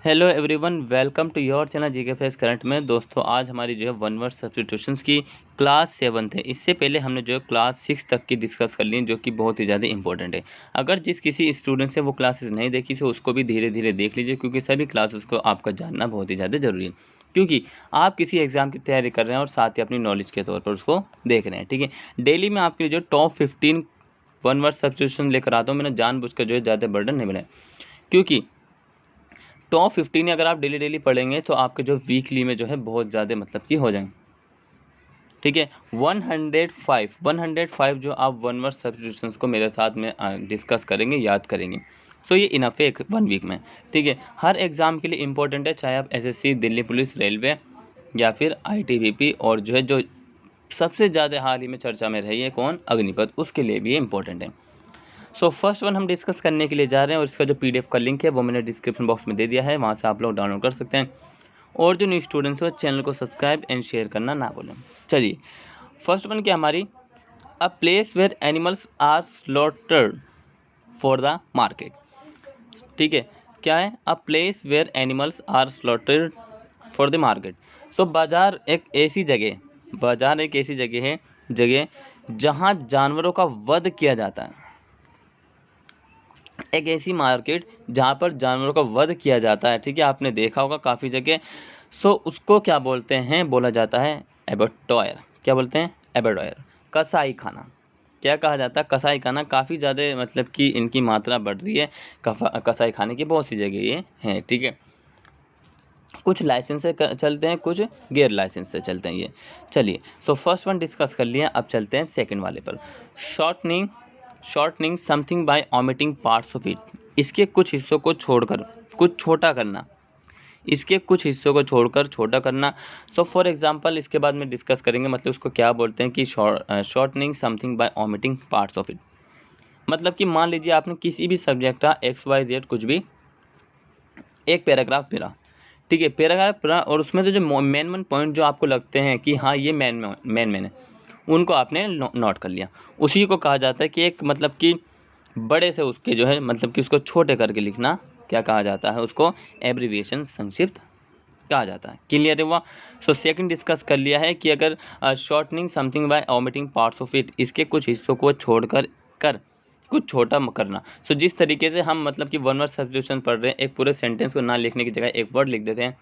Hello everyone, welcome to your channel GK face current में। दोस्तों, आज हमारी जो है वन वर्ड सब्स्टिट्यूशंस की क्लास 7 है। इससे पहले हमने जो है क्लास 6 तक की डिस्कस कर ली, जो कि बहुत ही ज़्यादा इंपॉर्टेंट है। अगर जिस किसी स्टूडेंट से वो क्लासेस नहीं देखी तो उसको भी धीरे धीरे देख लीजिए, क्योंकि सभी क्लासेस को आपका जानना बहुत ही ज़्यादा ज़रूरी है। क्योंकि आप किसी एग्जाम की तैयारी कर रहे हैं और साथ ही अपनी नॉलेज के तौर पर उसको देख रहे हैं। ठीक है, डेली में आपके जो टॉप 15 वन वर्ड सब्स्टिट्यूशन लेकर आता हूँ। मैंने जानबूझकर जो है ज़्यादा बर्डन नहीं बनाया, क्योंकि टॉप 15 अगर आप डेली डेली पढ़ेंगे तो आपके जो वीकली में जो है बहुत ज़्यादा मतलब कि हो जाएंगे। ठीक है, 105 जो आप वन वर्ड सब्स्टिट्यूशंस को मेरे साथ में डिस्कस करेंगे, याद करेंगे। सो ये इनफ है एक 1 वीक में। ठीक है, हर एग्ज़ाम के लिए इंपॉर्टेंट है, चाहे आप एसएससी, दिल्ली पुलिस, रेलवे या फिर आईटीबीपी, और जो सबसे ज़्यादा हाल ही में चर्चा में रही है कौन, अग्निपथ, उसके लिए भी ये इंपॉर्टेंट है। सो फर्स्ट वन हम डिस्कस करने के लिए जा रहे हैं, और इसका जो पीडीएफ का लिंक है वो मैंने डिस्क्रिप्शन बॉक्स में दे दिया है, वहाँ से आप लोग डाउनलोड कर सकते हैं। और जो न्यू स्टूडेंट्स हो, चैनल को सब्सक्राइब एंड शेयर करना ना भूलें। चलिए, फर्स्ट वन क्या हमारी, a place where animals are slaughtered for the market. ठीक है, क्या है, a place where animals are slaughtered for the market. So बाजार एक ऐसी जगह है, जहाँ जानवरों का वध किया जाता है। एक ऐसी मार्केट जहाँ पर जानवरों का वध किया जाता है। ठीक है, आपने देखा होगा काफ़ी जगह। सो उसको क्या बोलते हैं, बोला जाता है एबेटॉयर। क्या बोलते हैं, एबेटॉयर, कसाई खाना। क्या कहा जाता है, कसाई खाना। काफ़ी ज़्यादा मतलब कि इनकी मात्रा बढ़ रही है, कसाई खाने की बहुत सी जगह ये हैं। ठीक है, कुछ लाइसेंस से चलते हैं, कुछ गैर लाइसेंस से चलते हैं ये। चलिए, सो फर्स्ट वन डिस्कस कर लिया, अब चलते हैं सेकंड वाले पर। Shortening something bye omitting parts of it. इसके कुछ हिस्सों को छोड़कर कुछ छोटा करना। छोटा करना। सो फॉर एग्जांपल, इसके बाद में डिस्कस करेंगे मतलब उसको क्या बोलते हैं कि shortening something bye omitting parts of it. मतलब कि मान लीजिए आपने किसी भी सब्जेक्ट का XYZ कुछ भी एक पैराग्राफ पढ़ा। ठीक है, पैराग्राफ पढ़ा, और उसमें तो जो मेन पॉइंट जो आपको लगते हैं कि हाँ ये मेन है, उनको आपने नोट कर लिया। उसी को कहा जाता है कि एक मतलब कि बड़े से उसके जो है मतलब कि उसको छोटे करके लिखना, क्या कहा जाता है, उसको एब्रीविएशन, संक्षिप्त कहा जाता है। क्लियर है हुआ। सो सेकंड डिस्कस कर लिया है कि अगर shortening something bye omitting parts of it, इसके कुछ हिस्सों को छोड़कर कुछ छोटा करना। सो जिस तरीके से हम मतलब कि वन वर्ड सब्स्टिट्यूशन पढ़ रहे हैं, एक पूरे सेंटेंस को ना लिखने की जगह एक वर्ड लिख देते हैं।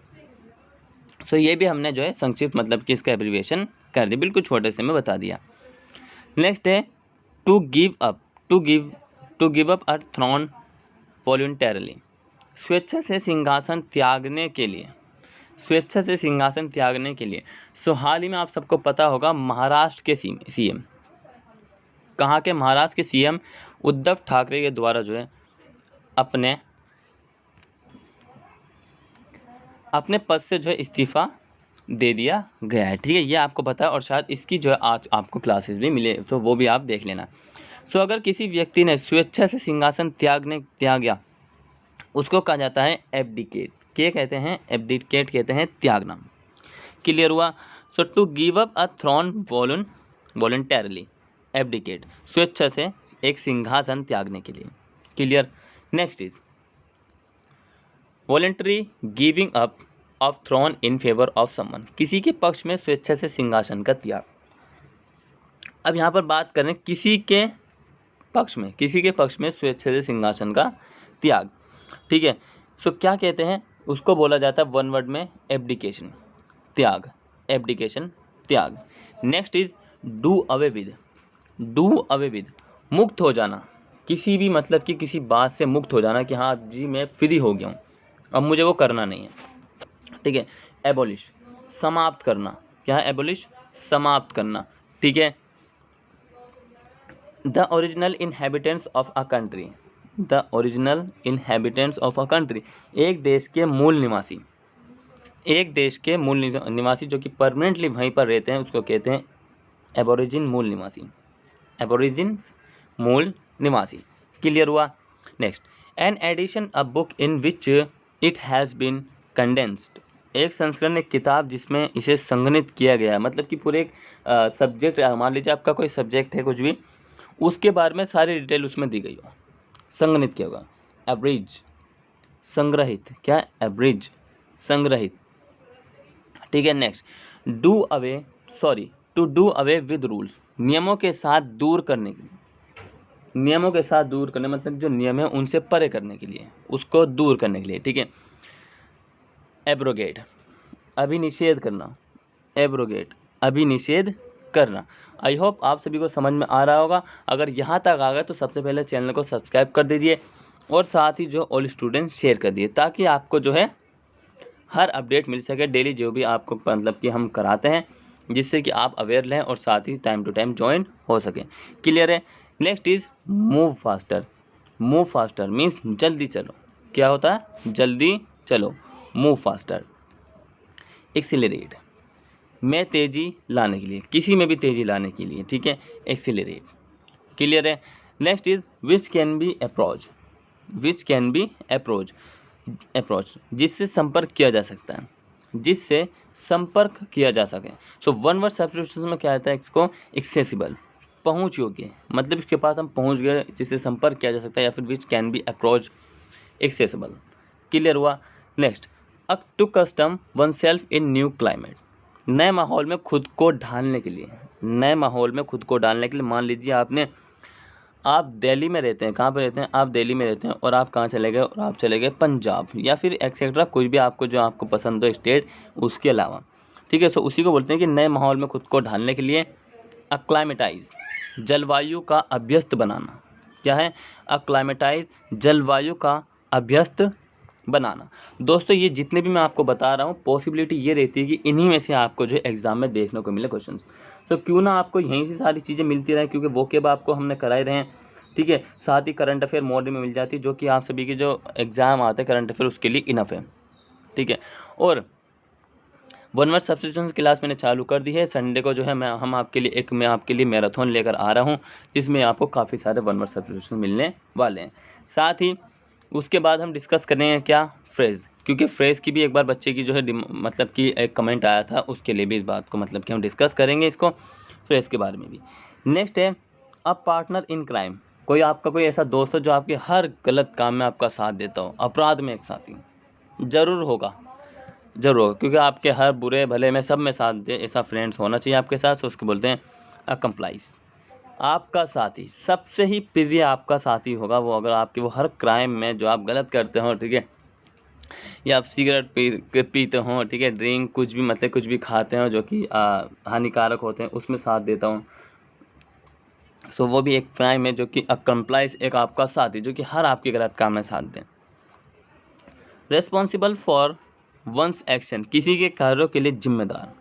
सो ये भी हमने जो है संक्षिप्त मतलब कि इसका एब्रीविएशन कर दिया, बिल्कुल छोटे से में बता दिया। नेक्स्ट है to give up a throne voluntarily. स्वेच्छा से सिंहासन त्यागने के लिए। सो हाल ही में आप सबको पता होगा, महाराष्ट्र के सीएम, कहाँ के, महाराष्ट्र के सीएम उद्धव ठाकरे के द्वारा जो है अपने पद से जो है इस्तीफा दे दिया गया है। ठीक है, ये आपको पता है, और शायद इसकी जो है आज आपको क्लासेस भी मिले, तो वो भी आप देख लेना। सो अगर किसी व्यक्ति ने स्वेच्छा से सिंहासन त्यागा, उसको कहा जाता है एब्डिकेट। क्या कहते हैं, एब्डिकेट कहते हैं त्यागना। क्लियर हुआ। So to give up a throne voluntarily, abdicate, स्वेच्छा से एक सिंहासन त्यागने के लिए। Clear. Next is voluntary giving up of throne in favour of someone. किसी के पक्ष में स्वेच्छा से सिंहासन का त्याग। अब यहाँ पर बात करें किसी के पक्ष में स्वेच्छा से सिंहासन का त्याग। ठीक है, सो क्या कहते हैं, उसको बोला जाता है वन वर्ड में एब्डिकेशन, त्याग, एब्डिकेशन, त्याग। Next is do away with, मुक्त हो जाना। किसी भी मतलब कि किसी बात से मुक्त हो जाना, कि हाँ जी मैं फ्री हो गया हूँ, अब मुझे वो करना नहीं है। ठीक है, एबोलिश, समाप्त करना। क्या है, एबोलिश, समाप्त करना। ठीक है, the original inhabitants of a country, एक देश के मूल निवासी, जो कि परमानेंटली वहीं पर रहते हैं, उसको कहते हैं एबोरिजिन, मूल निवासी। क्लियर हुआ। Next, an edition a book in which it has been condensed, एक संस्करण, एक किताब जिसमें इसे संघनित किया गया है। मतलब कि पूरे एक सब्जेक्ट, मान लीजिए आपका कोई सब्जेक्ट है कुछ भी, उसके बारे में सारी डिटेल उसमें दी गई हो, संघनित किया होगा। एब्रिज, संग्रहित, क्या है, एब्रिज, संग्रहित, ठीक है। Next, to do away with rules, नियमों के साथ दूर करने के लिए, नियमों के साथ दूर करने मतलब जो नियम है उनसे परे करने के लिए, उसको दूर करने के लिए, ठीक है। एब्रोगेट, अभिनिषेध करना, एब्रोगेट, अभिनिषेध करना। आई होप आप सभी को समझ में आ रहा होगा। अगर यहाँ तक आ गए तो सबसे पहले चैनल को सब्सक्राइब कर दीजिए और साथ ही जो ऑल स्टूडेंट शेयर कर दिए, ताकि आपको जो है हर अपडेट मिल सके डेली, जो भी आपको मतलब कि हम कराते हैं, जिससे कि आप अवेयर रहें और साथ ही टाइम टू टाइम ज्वाइन हो सके। क्लियर है। Next is move faster, move faster means जल्दी चलो, क्या होता है, जल्दी चलो, मूव फास्टर। एक्सिलरेट, में तेज़ी लाने के लिए, किसी में भी तेज़ी लाने के लिए, ठीक है, एक्सिलरेट। क्लियर है। Next is which can be approach, which can be approach, approach जिससे संपर्क किया जा सकता है, जिससे संपर्क किया जा सके। सो वन वर्ड सब्स्टिट्यूशन में क्या आता है, इसको एक्सेसिबल, पहुंच योग्य, मतलब इसके पास हम पहुंच गए, जिससे संपर्क किया जा सकता है, या फिर which can be approach, accessible. Clear हुआ। Next, to custom one self in new climate, नए माहौल में खुद को ढालने के लिए, नए माहौल में खुद को डालने के लिए। मान लीजिए आप दिल्ली में रहते हैं, कहाँ पे रहते हैं, आप दिल्ली में रहते हैं और आप कहाँ चले गए, और आप चले गए पंजाब या फिर एक्सेट्रा, कोई भी आपको जो आपको पसंद हो स्टेट उसके अलावा, ठीक है। सो उसी को बोलते हैं कि नए माहौल में खुद को ढालने के लिए। अक्लाइमेटाइज, जलवायु का अभ्यस्त बनाना, क्या है, अक्लाइमेटाइज, जलवायु का अभ्यस्त बनाना। दोस्तों ये जितने भी मैं आपको बता रहा हूँ, पॉसिबिलिटी ये रहती है कि इन्हीं में से आपको जो एग्जाम में देखने को मिले क्वेश्चंस। तो क्यों ना आपको यहीं से सारी चीज़ें मिलती रहे, क्योंकि वो केब आपको हमने कराए रहे हैं, ठीक है। साथ ही करंट अफेयर मॉडल में मिल जाती है, जो कि आप सभी के जो एग्ज़ाम आते हैं करंट अफेयर उसके लिए इनफ है, ठीक है। और वन वर्ड सब्स्टिट्यूशन क्लास मैंने चालू कर दी है। संडे को जो है मैं आपके लिए मैराथन लेकर आ रहा हूँ, जिसमें आपको काफ़ी सारे वन वर्ड सब्स्टिट्यूशन मिलने वाले हैं। साथ ही उसके बाद हम डिस्कस करेंगे क्या, फ्रेज़, क्योंकि फ्रेज़ की भी एक बार बच्चे की जो है मतलब कि एक कमेंट आया था, उसके लिए भी इस बात को मतलब कि हम डिस्कस करेंगे इसको, फ्रेज़ के बारे में भी। नेक्स्ट है अ पार्टनर इन क्राइम, कोई ऐसा दोस्त हो जो आपके हर गलत काम में आपका साथ देता हो, अपराध में एक साथी ज़रूर होगा, क्योंकि आपके हर बुरे भले में सब में साथ दे, ऐसा फ्रेंड्स होना चाहिए आपके साथ। तो उसको बोलते हैं अकम्प्लाइज, आपका साथी, सबसे ही प्रिय आपका साथी होगा वो, अगर आपके वो हर क्राइम में जो आप गलत करते हो, ठीक है, या आप सिगरेट पीते हो, ठीक है, ड्रिंक कुछ भी मतलब कुछ भी खाते हो जो कि हानिकारक होते हैं, उसमें साथ देता हूँ। सो वो भी एक क्राइम है, जो कि अकम्प्लाइज, एक आपका साथी जो कि हर आपके गलत काम में साथ दें। रेस्पॉन्सिबल फॉर वंस एक्शन, किसी के कार्यों के लिए जिम्मेदार,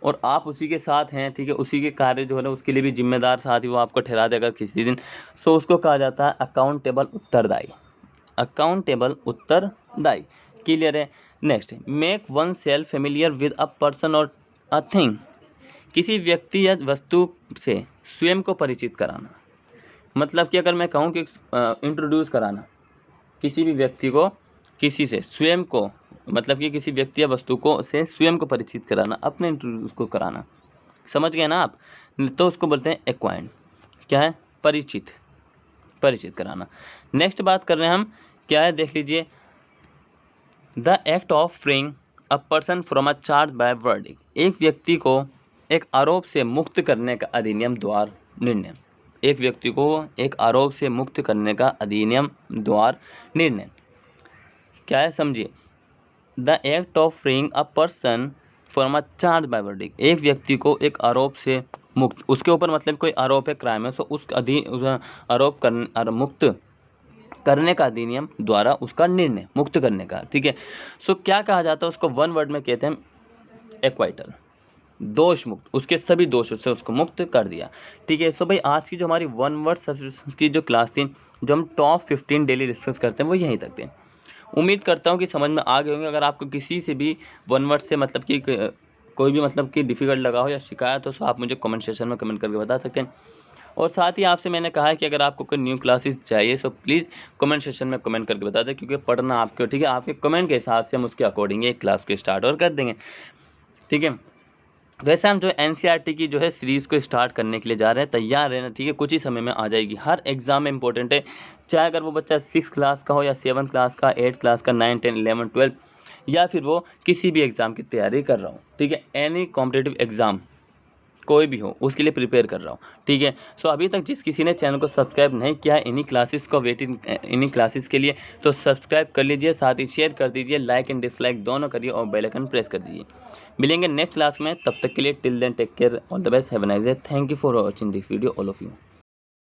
और आप उसी के साथ हैं, ठीक है, उसी के कार्य जो है ना उसके लिए भी जिम्मेदार साथी वो आपको ठहरा दे अगर किसी दिन। सो उसको कहा जाता है अकाउंटेबल, उत्तरदायी, अकाउंटेबल, उत्तरदायी। क्लियर है। Next, make one self familiar with a person और अ थिंग, किसी व्यक्ति या वस्तु से स्वयं को परिचित कराना, मतलब कि अगर मैं कहूँ कि इंट्रोड्यूस कराना किसी भी व्यक्ति को, किसी से स्वयं को, मतलब कि किसी व्यक्ति या वस्तु को से स्वयं को परिचित कराना, अपने इंट्रोड्यूस को कराना, समझ गए ना आप, तो उसको बोलते हैं एक्वाइंट, क्या है, परिचित, परिचित कराना। नेक्स्ट बात कर रहे हैं हम, क्या है, देख लीजिए, the act of freeing a person from a charge by verdict, एक व्यक्ति को एक आरोप से मुक्त करने का अधिनियम द्वारा निर्णय, एक व्यक्ति को एक आरोप से मुक्त करने का अधिनियम द्वारा निर्णय, क्या है, समझिए, the act of freeing a person from a charge by verdict, एक व्यक्ति को एक आरोप से मुक्त, उसके ऊपर मतलब कोई आरोप है, क्राइम है, सो उस आरोप कर मुक्त करने का अधिनियम द्वारा उसका निर्णय, मुक्त करने का, ठीक है। सो क्या कहा जाता है उसको, वन वर्ड में कहते हैं एक्वाइटल, दोष मुक्त, उसके सभी दोषों से उसको मुक्त कर दिया, ठीक है। सो भाई आज की जो हमारी वन वर्ड सब्स्टिट्यूशन की जो क्लास थी, जो हम टॉप 15 डेली डिस्कस करते हैं, वो यहीं तक थे। उम्मीद करता हूँ कि समझ में आ गए होंगे। अगर आपको किसी से भी वन वर्ड से मतलब कि कोई भी मतलब कि डिफ़िकल्ट लगा हो या शिकायत हो, तो आप मुझे कमेंट सेक्शन में कमेंट करके बता सकते हैं। और साथ ही आपसे मैंने कहा है कि अगर आपको कोई न्यू क्लासेस चाहिए, सो प्लीज़ कमेंट सेक्शन में कमेंट करके बता दें, क्योंकि पढ़ना आपको, ठीक है, आपके कमेंट के हिसाब से हम उसके अकॉर्डिंग एक क्लास को स्टार्ट और कर देंगे, ठीक है। वैसे हम जो एनसीईआरटी की जो है सीरीज़ को स्टार्ट करने के लिए जा रहे हैं, तैयार रहना, ठीक है, कुछ ही समय में आ जाएगी। हर एग्ज़ाम में इंपॉर्टेंट है, चाहे अगर वो बच्चा 6 क्लास का हो या 7 क्लास का, 8 क्लास का, 9, 10, 11, 12 या फिर वो किसी भी एग्ज़ाम की तैयारी कर रहा हो, ठीक है, एनी कॉम्पिटिटिव एग्ज़ाम कोई भी हो उसके लिए प्रिपेयर कर रहा हूँ, ठीक है। सो अभी तक जिस किसी ने चैनल को सब्सक्राइब नहीं किया है इन्हीं क्लासेस को वेटिंग इन्हीं क्लासेस के लिए, तो सब्सक्राइब कर लीजिए, साथ ही शेयर कर दीजिए, लाइक एंड डिसलाइक दोनों करिए और बेल आइकन प्रेस कर दीजिए। मिलेंगे नेक्स्ट क्लास में, तब तक के लिए till then take care, all the best, have a nice day, thank you for watching this video all of you.